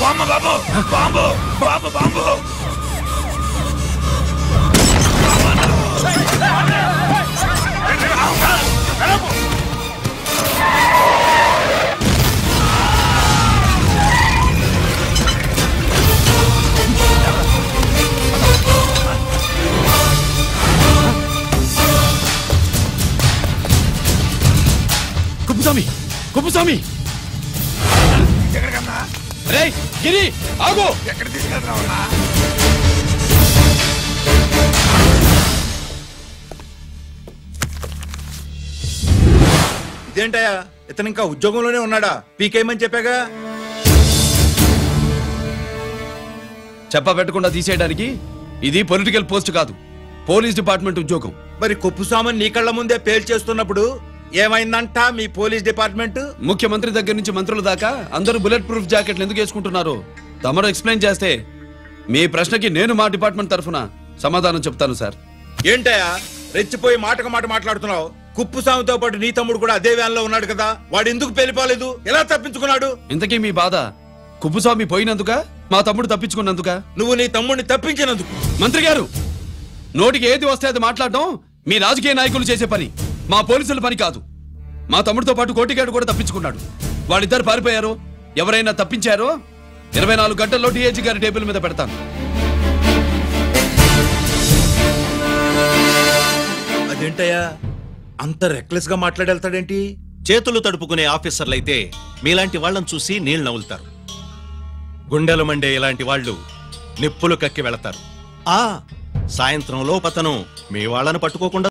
Bomb బాబు bomb బాబు bomb Kuppaswamy Kuppaswamy ఎక్కడికన్నా రే గిరి ఆగు ఎక్కడ తీసుకెళ్తున్నావన్నా ఇదేంటయ్యా ఇతను ఇంకా ఉద్యోగంలోనే ఉన్నాడా పీకేయమని చెప్పాగా చెప్ప పెట్టకుండా తీసేయడానికి ఇది పొలిటికల్ పోస్ట్ కాదు పోలీస్ డిపార్ట్మెంట్ ఉద్యోగం మరి కుప్పుస్వామిని నీ కళ్ళ ముందే పేల్చేస్తున్నప్పుడు ఏమైందంట మీ పోలీస్ డిపార్ట్మెంట్ ముఖ్యమంత్రి దగ్గర నుంచి మంత్రుల దాకా అందరూ బుల్లెట్ ప్రూఫ్ జాకెట్లు ఎందుకు వేసుకుంటున్నారు తమరు ఎక్స్ప్లెయిన్ చేస్తే మీ ప్రశ్నకి నేను మా డిపార్ట్మెంట్ తరఫున సమాధానం చెప్తాను సార్. ఏంటయ్యా రెచ్చిపోయి మాటకు మాట మాట్లాడుతున్నావు కుప్పుస్వామితో పాటు నీ తమ్ముడు కూడా అదే వ్యాన్ లో ఉన్నాడు కదా వాడు ఎందుకు పేలిపోలేదు ఎలా తప్పించుకున్నాడు ఇంతకీ మీ బాధ కుప్పుస్వామి పోయినందుక మా తమ్ముడు తప్పించుకున్నందుక నువ్వు నీ తమ్ముడిని తప్పించినందుకు మంత్రి గారు నోటికి ఏది వస్తే అది మాట్లాడటం మీ రాజకీయ నాయకులు చేసే పని మా పోలీసుల పని కాదు. మా తమ్ముడితో పాటు కోటిగాడు కూడా తప్పించుకున్నాడు. వాళ్ళిద్దరు పారిపోయారు. ఎవరైనా తప్పించారో 24 గంటల్లో డిఐజీ గారి టేబుల్ మీద పెడతాను. అదేంటయ్యా అంత రెక్లెస్ గా మాట్లాడేళ్తాడేంటి చేతులు తడుపుకునే ఆఫీసర్లైతే మీలాంటి వాళ్ళని చూసి నీళ్లు నవ్వులుతారు. గుండెలు మండే ఇలాంటి వాళ్ళు నిప్పులు కక్కి వెళతారు. సాయంత్రం లోపతను మీ వాళ్ళను పట్టుకోకుండా